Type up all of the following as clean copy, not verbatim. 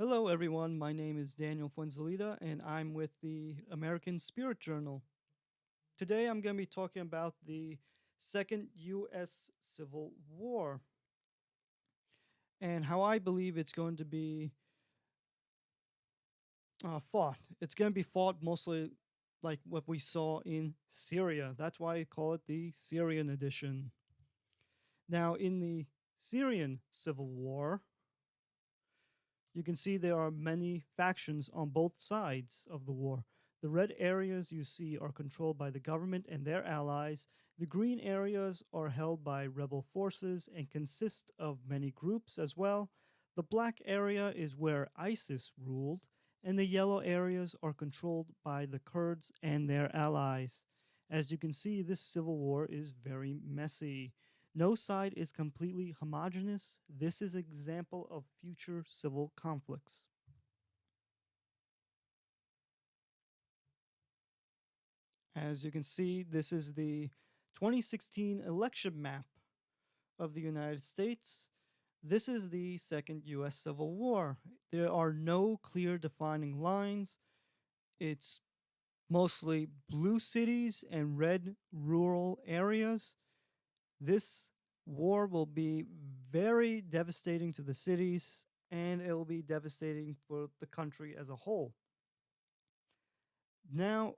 Hello, everyone. My name is Daniel Fuenzalida, and I'm with the American Spirit Journal. Today, I'm going to be talking about the Second U.S. Civil War and how I believe it's going to be fought. It's going to be fought mostly like what we saw in Syria. That's why I call it the Syrian edition. Now, in the Syrian Civil War, you can see there are many factions on both sides of the war. The red areas you see are controlled by the government and their allies. The green areas are held by rebel forces and consist of many groups as well. The black area is where ISIS ruled, and the yellow areas are controlled by the Kurds and their allies. As you can see, this civil war is very messy. No side is completely homogeneous. This is an example of future civil conflicts. As you can see, this is the 2016 election map of the United States. This is the Second U.S. Civil War. There are no clear defining lines. It's mostly blue cities and red rural areas. This war will be very devastating to the cities and it will be devastating for the country as a whole. Now,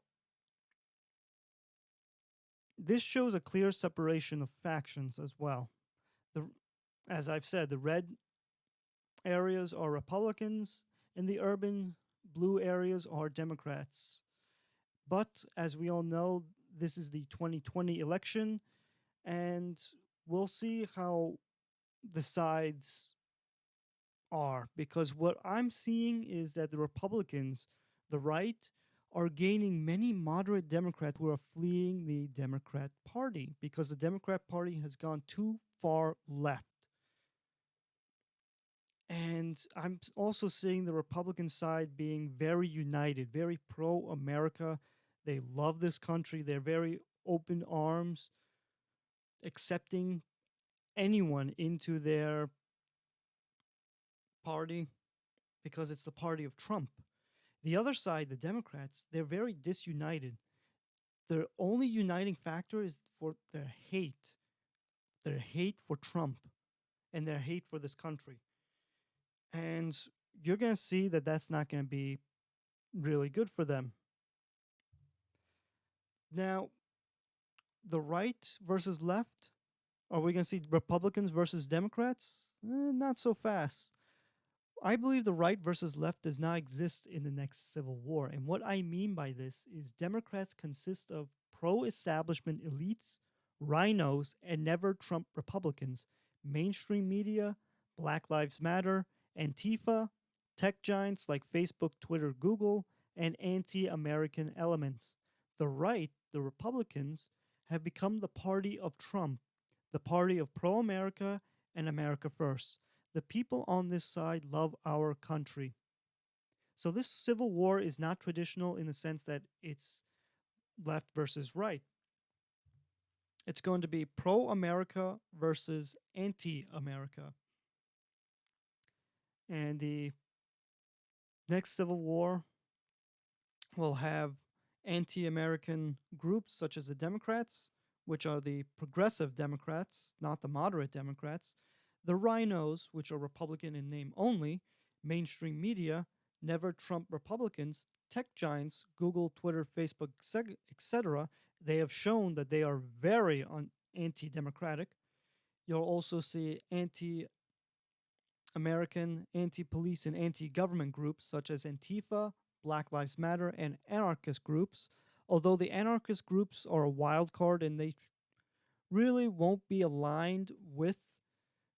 this shows a clear separation of factions as well. The, as I've said, the red areas are Republicans and the urban blue areas are Democrats. But as we all know, this is the 2020 election, and we'll see how the sides are because what I'm seeing is that the Republicans, the right, are gaining many moderate Democrats who are fleeing the Democrat Party because the Democrat Party has gone too far left. And also seeing the Republican side being very united, very pro America. They love this country. They're very open arms, accepting anyone into their party because it's the party of Trump. The other side, the Democrats, they're very disunited. Their only uniting factor is for their hate for Trump, and their hate for this country. And you're going to see that that's not going to be really good for them. Now, the right versus left, are we going to see Republicans versus Democrats? Not so fast. I believe the right versus left does not exist in the next civil war. And what I mean by this is Democrats consist of pro establishment elites, rhinos, and never Trump Republicans, mainstream media, Black Lives Matter, Antifa, tech giants like Facebook, Twitter, Google, and anti American elements. The right, the Republicans, have become the party of Trump, the party of pro America and America first. The people on this side love our country. So this civil war is not traditional in the sense that it's left versus right. It's going to be pro America versus anti America. And the next civil war will have anti American groups such as the Democrats, which are the progressive Democrats, not the moderate Democrats, the rhinos, which are Republican in name only, mainstream media, never Trump Republicans, tech giants, Google, Twitter, Facebook, etc. They have shown that they are very anti democratic. You'll also see anti American, anti police, and anti government groups such as Antifa, Black Lives Matter, and anarchist groups. Although the anarchist groups are a wild card and they really won't be aligned with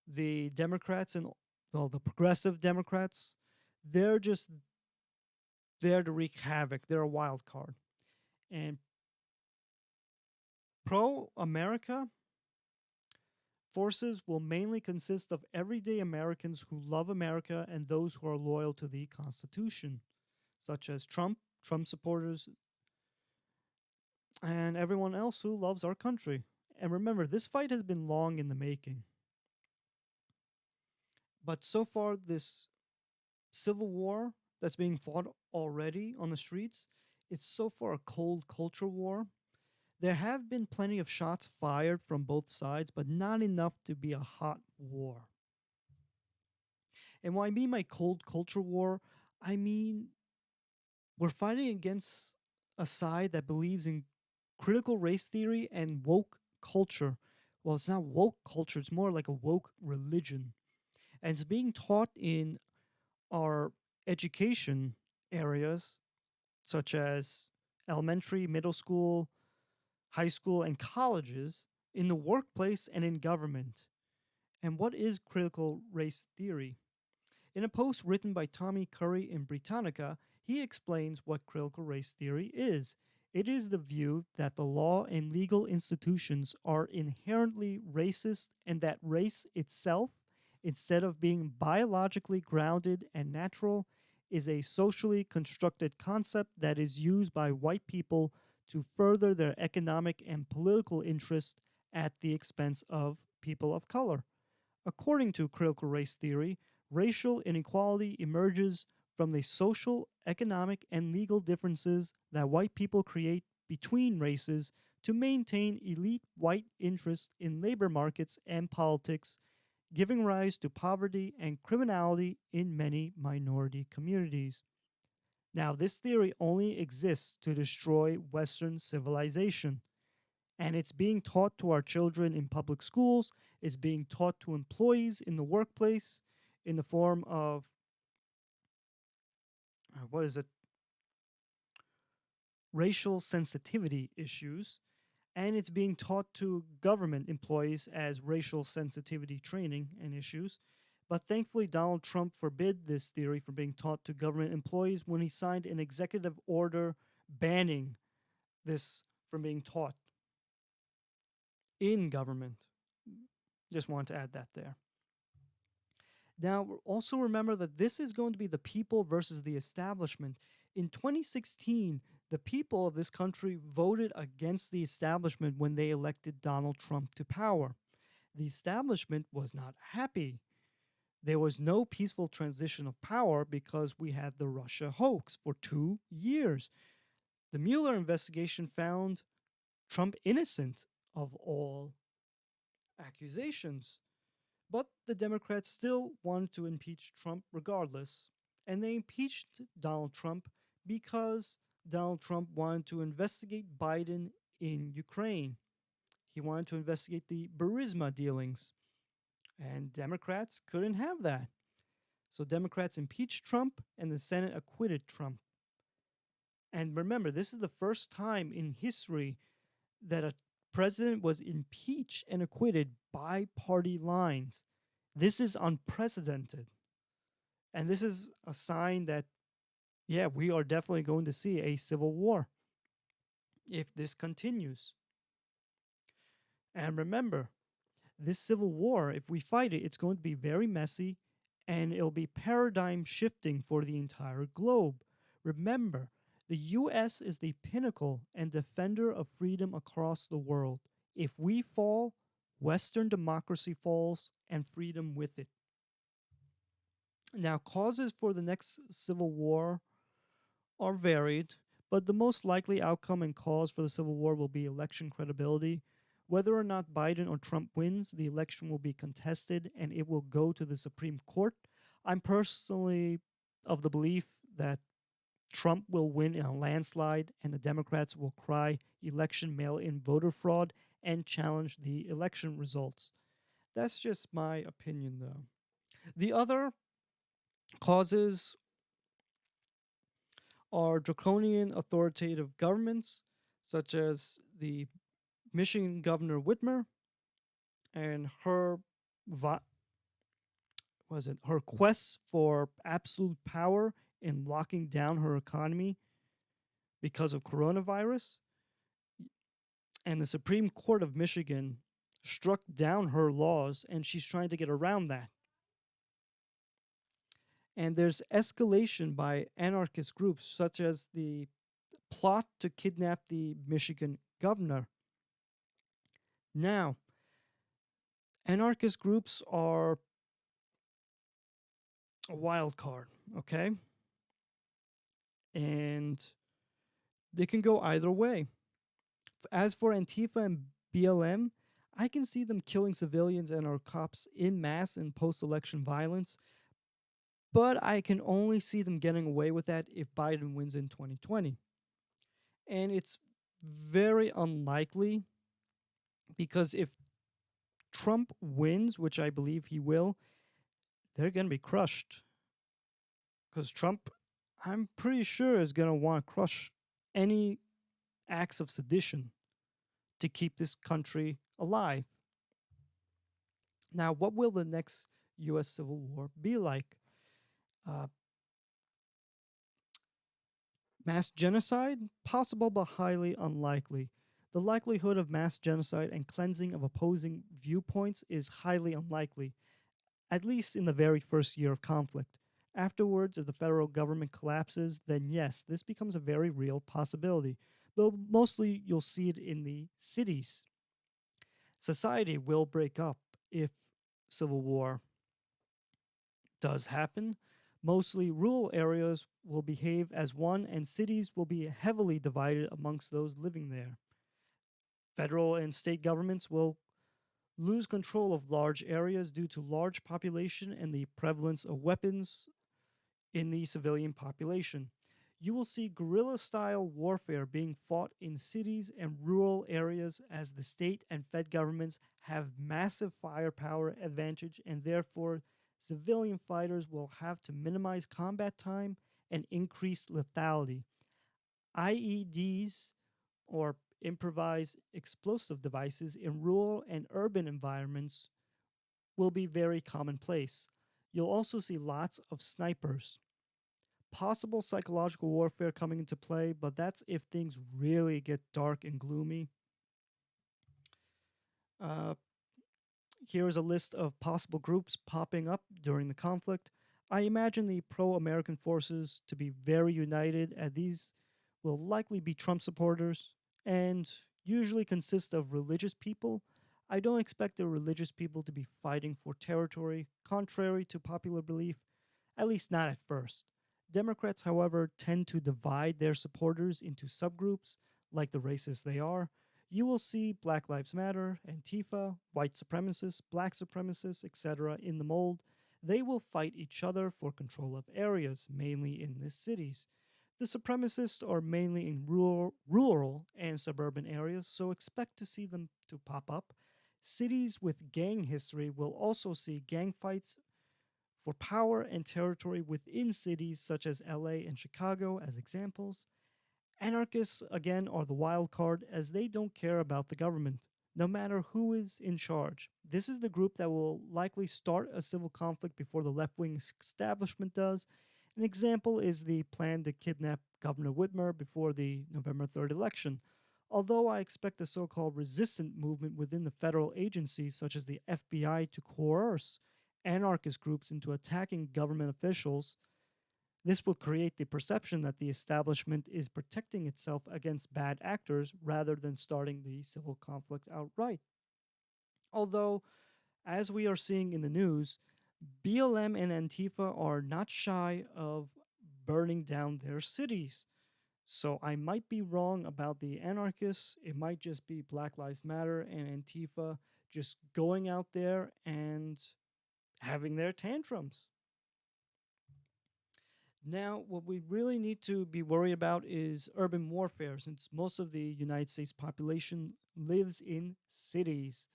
the Democrats and well, the progressive Democrats, they're just there to wreak havoc. They're a wild card. And pro America forces will mainly consist of everyday Americans who love America and those who are loyal to the Constitution, such as Trump, Trump supporters, and everyone else who loves our country. And remember, this fight has been long in the making. But so far, this civil war that's being fought already on the streets, it's so far a cold culture war. There have been plenty of shots fired from both sides, but not enough to be a hot war. And when I mean by cold culture war, I mean we're fighting against a side that believes in critical race theory and woke culture. Well, it's not woke culture, it's more like a woke religion. And it's being taught in our education areas, such as elementary, middle school, high school, and colleges, in the workplace, and in government. And what is critical race theory? In a post written by Tommy Curry in Britannica, he explains what critical race theory is. It is the view that the law and legal institutions are inherently racist and that race itself, instead of being biologically grounded and natural, is a socially constructed concept that is used by white people to further their economic and political interests at the expense of people of color. According to critical race theory, racial inequality emerges from the social, economic, and legal differences that white people create between races to maintain elite white interests in labor markets and politics, giving rise to poverty and criminality in many minority communities. Now, this theory only exists to destroy Western civilization, and it's being taught to our children in public schools, it's being taught to employees in the workplace in the form of what is it, racial sensitivity issues, and it's being taught to government employees as racial sensitivity training and issues. But thankfully, Donald Trump forbid this theory from being taught to government employees when he signed an executive order banning this from being taught in government. Just wanted to add that there. Now, also remember that this is going to be the people versus the establishment. In 2016, the people of this country voted against the establishment when they elected Donald Trump to power. The establishment was not happy. There was no peaceful transition of power because we had the Russia hoax for 2 years. The Mueller investigation found Trump innocent of all accusations. But the Democrats still wanted to impeach Trump regardless. And they impeached Donald Trump because Donald Trump wanted to investigate Biden in Ukraine. He wanted to investigate the Burisma dealings. And Democrats couldn't have that. So Democrats impeached Trump and the Senate acquitted Trump. And remember, this is the first time in history that a president was impeached and acquitted by party lines. This is unprecedented. And this is a sign that, yeah, we are definitely going to see a civil war if this continues. And remember, this civil war, if we fight it, it's going to be very messy and it'll be paradigm shifting for the entire globe. Remember, the U.S. is the pinnacle and defender of freedom across the world. If we fall, Western democracy falls and freedom with it. Now, causes for the next civil war are varied, but the most likely outcome and cause for the civil war will be election credibility. Whether or not Biden or Trump wins, the election will be contested and it will go to the Supreme Court. I'm personally of the belief that Trump will win in a landslide and the Democrats will cry election mail in voter fraud and challenge the election results. That's just my opinion, though. The other causes are draconian authoritative governments, such as the Michigan Governor Whitmer and her was it her quest for absolute power in locking down her economy because of coronavirus, and the Supreme Court of Michigan struck down her laws, and she's trying to get around that. And there's escalation by anarchist groups, such as the plot to kidnap the Michigan governor. Now, anarchist groups are a wild card. Okay. And they can go either way. As for Antifa and BLM, I can see them killing civilians and our cops in mass in post election violence, but I can only see them getting away with that if Biden wins in 2020. And it's very unlikely because if Trump wins, which I believe he will, they're going to be crushed. Because Trump, I'm pretty sure, is going to want to crush any acts of sedition to keep this country alive. Now, what will the next U.S. Civil War be like? Uh, Mass genocide? Possible but highly unlikely. The likelihood of mass genocide and cleansing of opposing viewpoints is highly unlikely, at least in the very first year of conflict. Afterwards, if the federal government collapses, then yes, this becomes a very real possibility, though mostly you'll see it in the cities. Society will break up if civil war does happen. Mostly rural areas will behave as one, and cities will be heavily divided amongst those living there. Federal and state governments will lose control of large areas due to large population and the prevalence of weapons in the civilian population. You will see guerrilla style warfare being fought in cities and rural areas as the state and Fed governments have massive firepower advantage, and therefore civilian fighters will have to minimize combat time and increase lethality. IEDs, or improvised explosive devices, in rural and urban environments will be very commonplace. You'll also see lots of snipers. Possible psychological warfare coming into play, but that's if things really get dark and gloomy. Uh, Here is a list of possible groups popping up during the conflict. I imagine the pro American forces to be very united, as these will likely be Trump supporters and usually consist of religious people. I don't expect the religious people to be fighting for territory, contrary to popular belief, at least not at first. Democrats, however, tend to divide their supporters into subgroups, like the racists they are. You will see Black Lives Matter, Antifa, white supremacists, black supremacists, etc. in the mold. They will fight each other for control of areas, mainly in the cities. The supremacists are mainly in rural and suburban areas, so expect to see them to pop up. Cities with gang history will also see gang fights for power and territory within cities such as LA and Chicago as examples. Anarchists, again, are the wild card as they don't care about the government, no matter who is in charge. This is the group that will likely start a civil conflict before the left wing establishment does. An example is the plan to kidnap Governor Whitmer before the November 3rd election. Although I expect the so called resistant movement within the federal agencies, such as the FBI, to coerce anarchist groups into attacking government officials, this will create the perception that the establishment is protecting itself against bad actors rather than starting the civil conflict outright. Although, as we are seeing in the news, BLM and Antifa are not shy of burning down their cities. So I might be wrong about the anarchists. It might just be Black Lives Matter and Antifa just going out there and having their tantrums. Now, what we really need to be worried about is urban warfare, since most of the United States population lives in cities.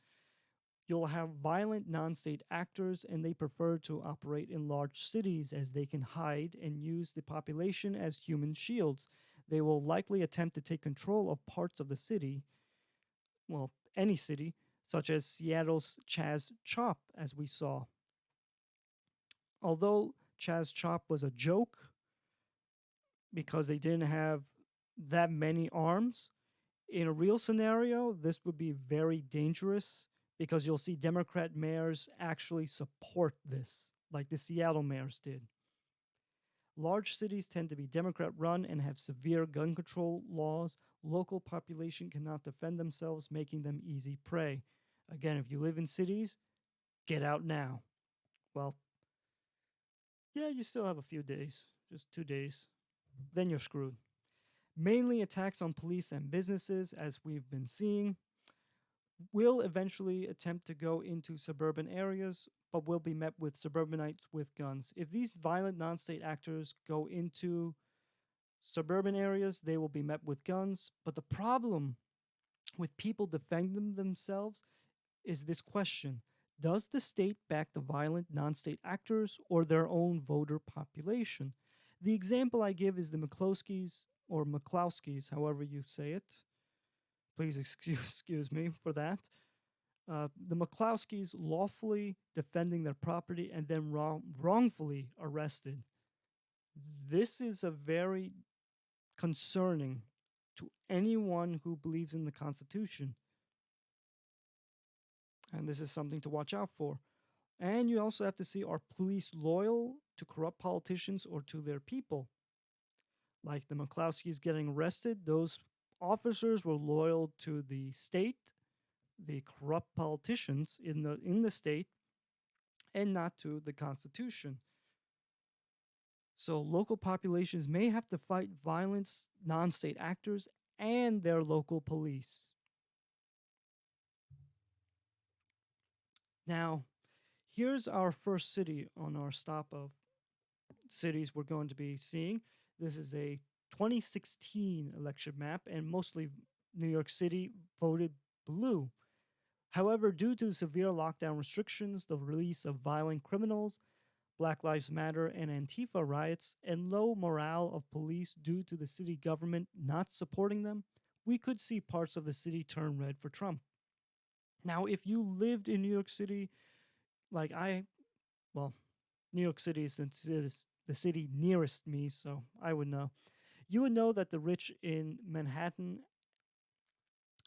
You'll have violent non state actors, and they prefer to operate in large cities as they can hide and use the population as human shields. They will likely attempt to take control of parts of the city, well, any city, such as Seattle's Chaz Chop, as we saw. Although Chaz Chop was a joke, because they didn't have that many arms. In a real scenario, this would be very dangerous because you'll see Democrat mayors actually support this, like the Seattle mayors did. Large cities tend to be Democrat run and have severe gun control laws. Local population cannot defend themselves, making them easy prey. Again, if you live in cities, get out now. Well, Yeah, you still have a few days, just 2 days. Then you're screwed. Mainly attacks on police and businesses, as we've been seeing, will eventually attempt to go into suburban areas, but will be met with suburbanites with guns. If these violent non state actors go into suburban areas, they will be met with guns. But the problem with people defending themselves is this question: does the state back the violent non state actors or their own voter population? The example I give is the McCloskeys or McClowskis, however you say it. Please excuse me for that. The McClowskis lawfully defending their property and then wrongfully arrested. This is a very concerning to anyone who believes in the Constitution. And this is something to watch out for. And you also have to see, are police loyal to corrupt politicians or to their people? Like the McClowskis getting arrested, those officers were loyal to the state, the corrupt politicians in the state, and not to the Constitution. So local populations may have to fight violence non-state actors and their local police. Now, here's our first city on our stop of cities we're going to be seeing. This is a 2016 election map, and mostly New York City voted blue. However, due to severe lockdown restrictions, the release of violent criminals, Black Lives Matter, and Antifa riots, and low morale of police due to the city government not supporting them, we could see parts of the city turn red for Trump. Now, if you lived in New York City, like well, New York City is the city nearest me, so I would know. You would know that the rich in Manhattan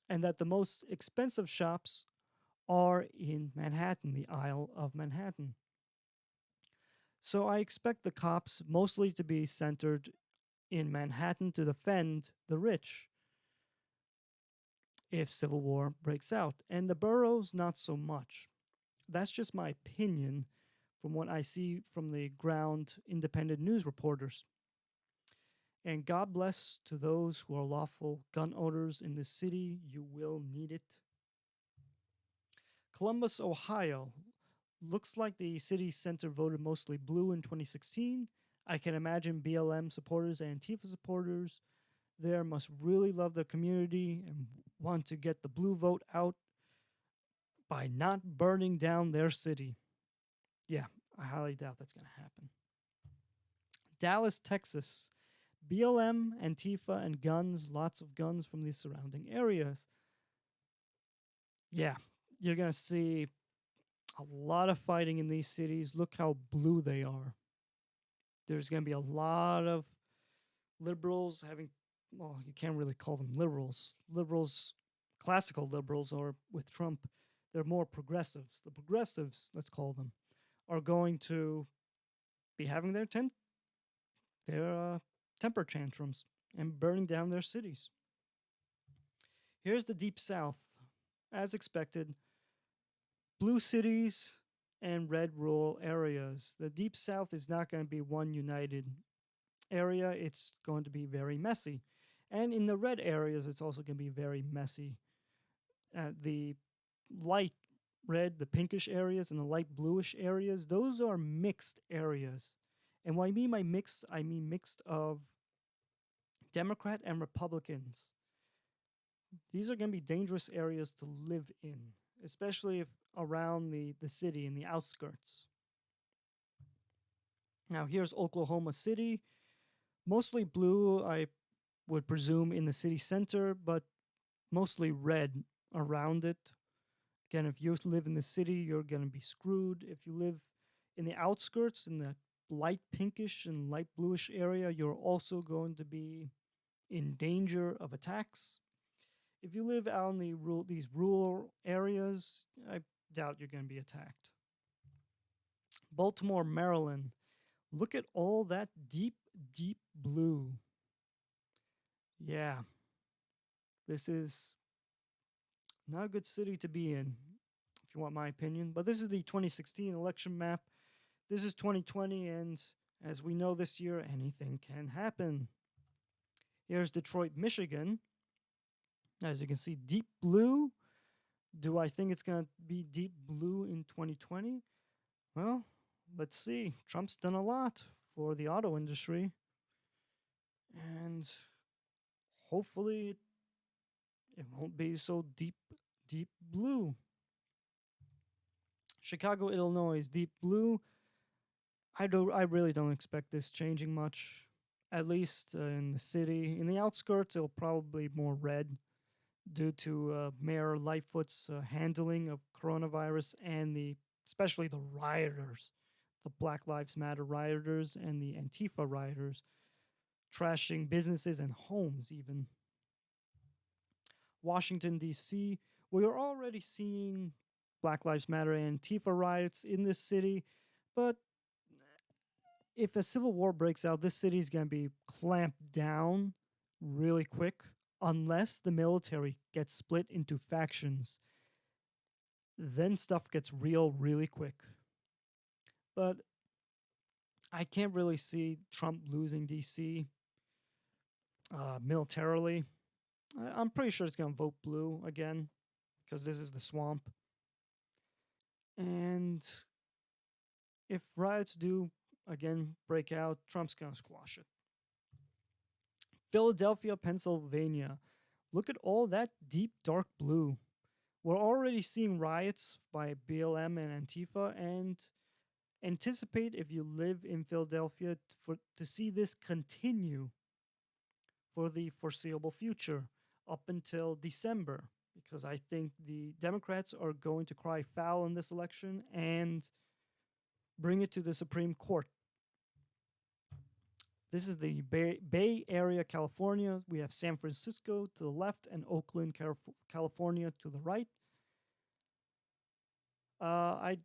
and that the most expensive shops are in Manhattan, the Isle of Manhattan. So I expect the cops mostly to be centered in Manhattan to defend the rich if civil war breaks out, and the boroughs not so much. That's just my opinion from what I see from the ground independent news reporters. And God bless to those who are lawful gun owners in this city. You will need it. Columbus, Ohio. Looks like the city center voted mostly blue in 2016. I can imagine BLM supporters and Antifa supporters there must really love their community and want to get the blue vote out by not burning down their city. Yeah, I highly doubt that's going to happen. Dallas, Texas. BLM, Antifa, and guns, lots of guns from the surrounding areas. Yeah, you're going to see a lot of fighting in these cities. Look how blue they are. There's going to be a lot of liberals having, well, you can't really call them liberals. Liberals, classical liberals, or with Trump, they're more progressives. The progressives, let's call them, are going to be having their temper tantrums and burning down their cities. Here's the Deep South. As expected, blue cities and red rural areas. The Deep South is not going to be one united area. It's going to be very messy. And in the red areas, it's also going to be very messy. The light red, the pinkish areas, and the light bluish areas, those are mixed areas. And what I mean by mixed, I mean mixed of Democrat and Republicans. These are going to be dangerous areas to live in, especially if around the city and the outskirts. Now, here's Oklahoma City. Mostly blue, I would presume, in the city center, but mostly red around it. Again, if you live in the city, you're going to be screwed. If you live in the outskirts, in the light pinkish and light bluish area, you're also going to be in danger of attacks. If you live out in these rural areas, I doubt you're going to be attacked. Baltimore, Maryland. Look at all that deep, deep blue. Yeah, this is not a good city to be in, if you want my opinion. But this is the 2016 election map. This is 2020, and as we know this year, anything can happen. Here's Detroit, Michigan. As you can see, deep blue. Do I think it's going to be deep blue in 2020? Well, let's see. Trump's done a lot for the auto industry, and hopefully it won't be so deep blue. Chicago, Illinois, deep blue. I really don't expect this changing much. At least in the city. In the outskirts, it'll probably be more red due to Mayor Lightfoot's handling of coronavirus and especially the rioters, the Black Lives Matter rioters and the Antifa rioters, trashing businesses and homes. Even Washington D.C., we are already seeing Black Lives Matter and Antifa riots in this city, but if a civil war breaks out, this city is going to be clamped down really quick unless the military gets split into factions. Then stuff gets real really quick. But I can't really see Trump losing DC militarily. I'm pretty sure it's going to vote blue again because this is the swamp. And if riots do again break out, Trump's going to squash it. Philadelphia, Pennsylvania. Look at all that deep dark blue. We're already seeing riots by BLM and Antifa, and anticipate if you live in Philadelphia to see this continue for the foreseeable future up until December, because I think the Democrats are going to cry foul in this election and bring it to the Supreme Court. This is the Bay Area, California. We have San Francisco to the left and Oakland, California to the right. I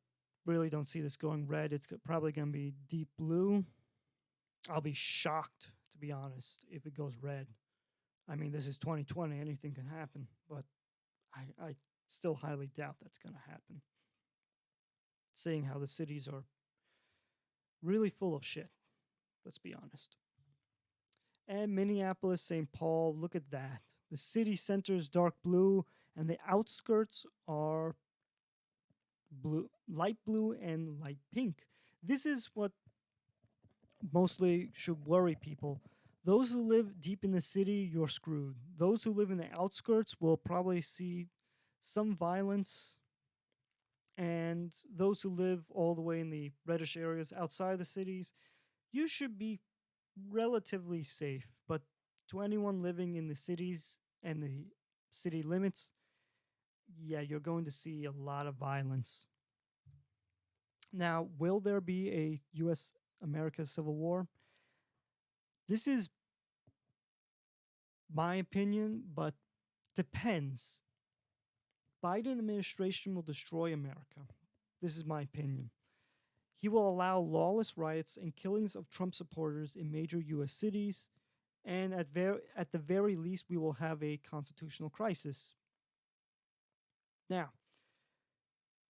really don't see this going red. It's probably going to be deep blue. I'll be shocked, to be honest, if it goes red. I mean, this is 2020. Anything can happen, but I still highly doubt that's going to happen. Seeing how the cities are really full of shit. Let's be honest. And Minneapolis-St. Paul, look at that. The city center is dark blue, and the outskirts are blue, light blue and light pink. This is what mostly should worry people. Those who live deep in the city, you're screwed. Those who live in the outskirts will probably see some violence, and those who live all the way in the reddish areas outside the cities, you should be relatively safe. But to anyone living in the cities and the city limits, yeah, you're going to see a lot of violence. Now, will there be a U.S. America Civil War? This is my opinion, but depends. Biden administration will destroy America. This is my opinion. He will allow lawless riots and killings of Trump supporters in major U.S. cities, and at the very least, we will have a constitutional crisis. Now,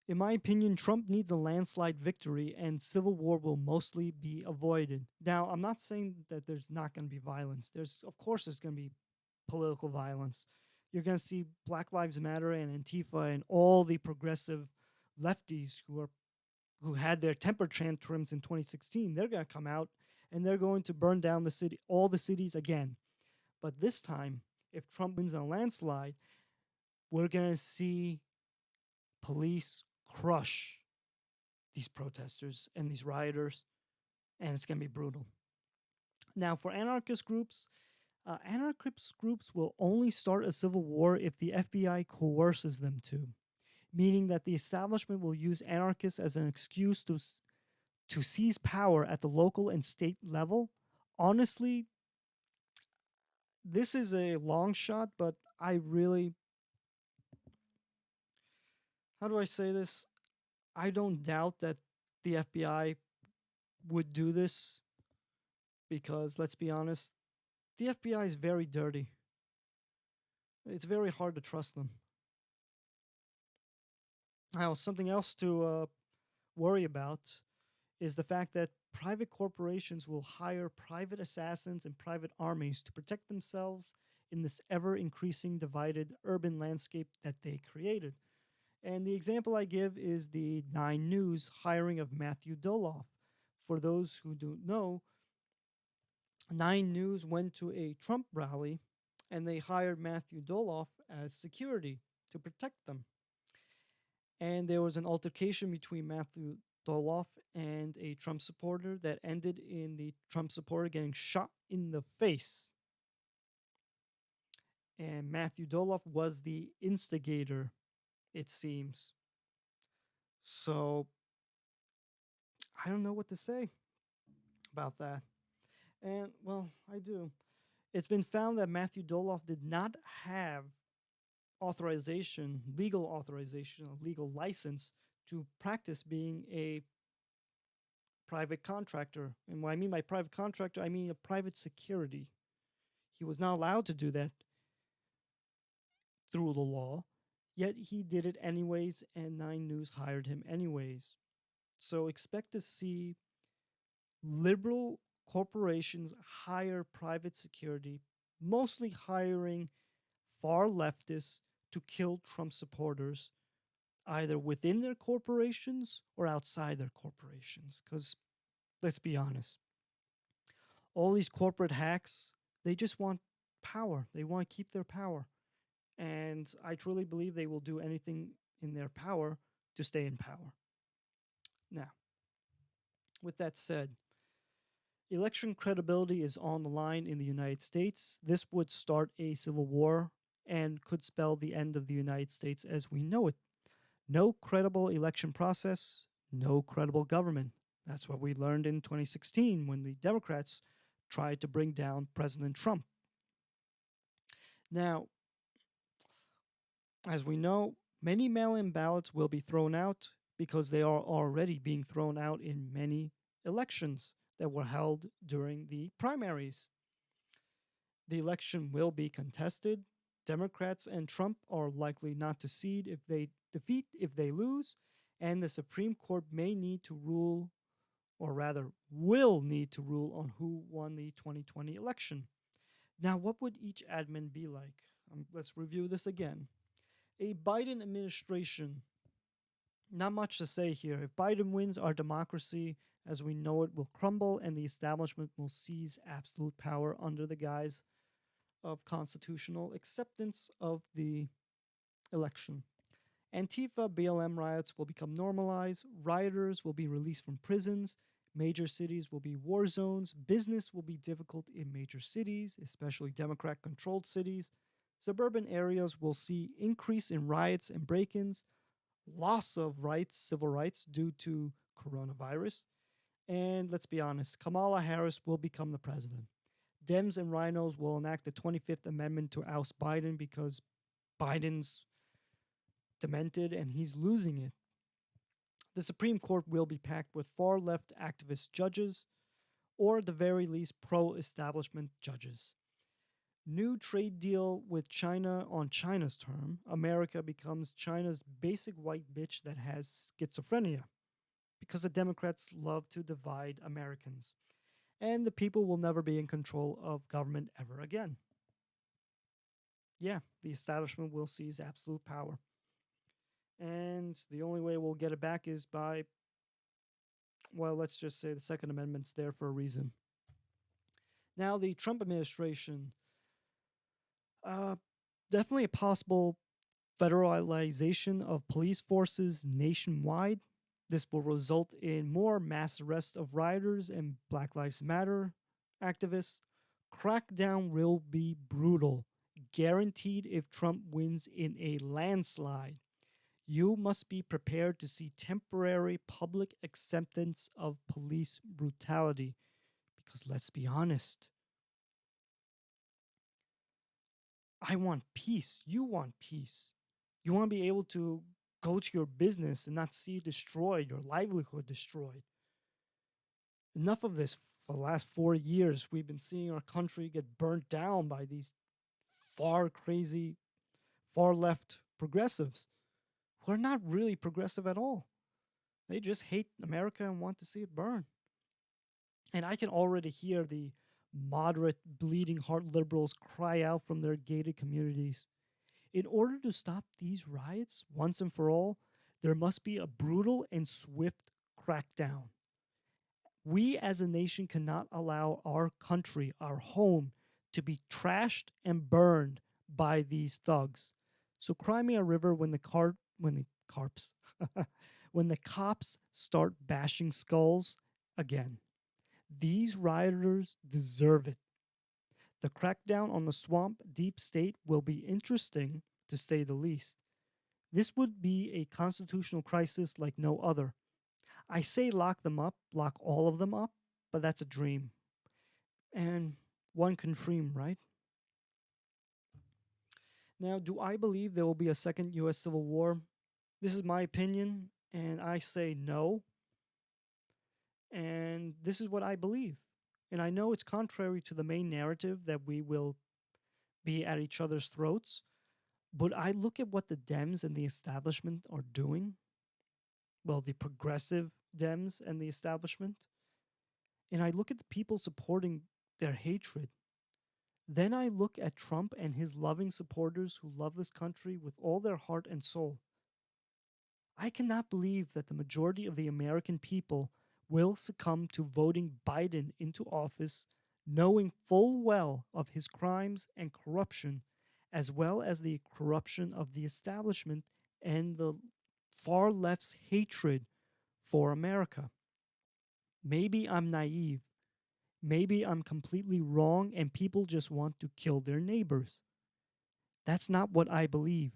in my opinion, Trump needs a landslide victory, and civil war will mostly be avoided. Now, I'm not saying that there's not going to be violence. Of course, there's going to be political violence. You're going to see Black Lives Matter and Antifa and all the progressive lefties who had their temper tantrums in 2016. They're going to come out and they're going to burn down the city, all the cities again. But this time, if Trump wins on a landslide, we're going to see police crush these protesters and these rioters, and it's going to be brutal. Now, for anarchist groups will only start a civil war if the FBI coerces them to, meaning that the establishment will use anarchists as an excuse to seize power at the local and state level. Honestly, this is a long shot, but I really, how do I say this? I don't doubt that the FBI would do this because, let's be honest, the FBI is very dirty. It's very hard to trust them. Now, something else to worry about is the fact that private corporations will hire private assassins and private armies to protect themselves in this ever increasing divided urban landscape that they created. And the example I give is the Nine News hiring of Matthew Doloff. For those who don't know, Nine News went to a Trump rally and they hired Matthew Doloff as security to protect them. And there was an altercation between Matthew Doloff and a Trump supporter that ended in the Trump supporter getting shot in the face. And Matthew Doloff was the instigator, it seems. So I don't know what to say about that. And, well, I do. It's been found that Matthew Doloff did not have authorization, legal authorization, a legal license to practice being a private contractor. And what I mean by private contractor, I mean a private security. He was not allowed to do that through the law, yet he did it anyways, and Nine News hired him anyways. So expect to see liberal corporations hire private security, mostly hiring far leftists to kill Trump supporters, either within their corporations or outside their corporations. Because let's be honest, all these corporate hacks, they just want power. They want to keep their power. And I truly believe they will do anything in their power to stay in power. Now, with that said, election credibility is on the line in the United States. This would start a civil war and could spell the end of the United States as we know it. No credible election process, no credible government. That's what we learned in 2016 when the Democrats tried to bring down President Trump. Now, as we know, many mail in ballots will be thrown out because they are already being thrown out in many elections that were held during the primaries. The election will be contested. Democrats and Trump are likely not to cede if they lose, and the Supreme Court may need to rule, or rather will need to rule on who won the 2020 election. Now, what would each admin be like? Let's review this again. A Biden administration, not much to say here. If Biden wins, our democracy as we know it will crumble and the establishment will seize absolute power under the guise of constitutional acceptance of the election. Antifa BLM riots will become normalized, rioters will be released from prisons, major cities will be war zones, business will be difficult in major cities, especially Democrat controlled cities. Suburban areas will see increase in riots and break-ins, loss of rights, civil rights due to coronavirus. And let's be honest, Kamala Harris will become the president. Dems and rhinos will enact the 25th Amendment to oust Biden because Biden's demented and he's losing it. The Supreme Court will be packed with far left activist judges, or at the very least, pro establishment judges. New trade deal with China on China's term. America becomes China's basic white bitch that has schizophrenia because the Democrats love to divide Americans. And the people will never be in control of government ever again. Yeah, the establishment will seize absolute power. And the only way we'll get it back is by, well, let's just say the Second Amendment's there for a reason. Now, the Trump administration, definitely a possible federalization of police forces nationwide. This will result in more mass arrests of rioters and Black Lives Matter activists. Crackdown will be brutal, guaranteed if Trump wins in a landslide. You must be prepared to see temporary public acceptance of police brutality. Because let's be honest, I want peace. You want peace. You want to be able to go to your business and not see it destroyed, your livelihood destroyed. Enough of this. For the last 4 years, we've been seeing our country get burnt down by these far crazy, far left progressives who are not really progressive at all. They just hate America and want to see it burn. And I can already hear the moderate, bleeding heart liberals cry out from their gated communities. In order to stop these riots once and for all, there must be a brutal and swift crackdown. We as a nation cannot allow our country, our home, to be trashed and burned by these thugs. So cry me a river when the carps when the cops start bashing skulls again. These rioters deserve it. The crackdown on the swamp deep state will be interesting, to say the least. This would be a constitutional crisis like no other. I say lock them up, lock all of them up, but that's a dream. And one can dream, right? Now, do I believe there will be a second U.S. Civil War? This is my opinion, and I say no. And this is what I believe. And I know it's contrary to the main narrative that we will be at each other's throats, but I look at what the Dems and the establishment are doing. Well, the progressive Dems and the establishment. And I look at the people supporting their hatred. Then I look at Trump and his loving supporters who love this country with all their heart and soul. I cannot believe that the majority of the American people will succumb to voting Biden into office, knowing full well of his crimes and corruption, as well as the corruption of the establishment and the far left's hatred for America. Maybe I'm naive. Maybe I'm completely wrong and people just want to kill their neighbors. That's not what I believe.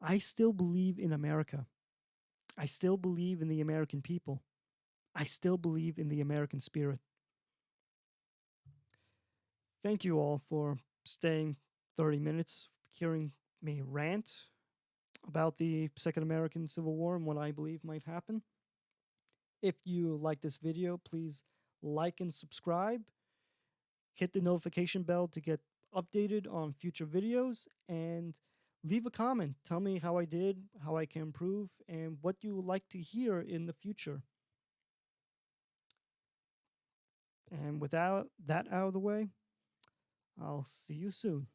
I still believe in America. I still believe in the American people. I still believe in the American spirit. Thank you all for staying 30 minutes hearing me rant about the Second American Civil War and what I believe might happen. If you like this video, please like and subscribe. Hit the notification bell to get updated on future videos and leave a comment. Tell me how I did, how I can improve, and what you would like to hear in the future. And without that out of the way, I'll see you soon.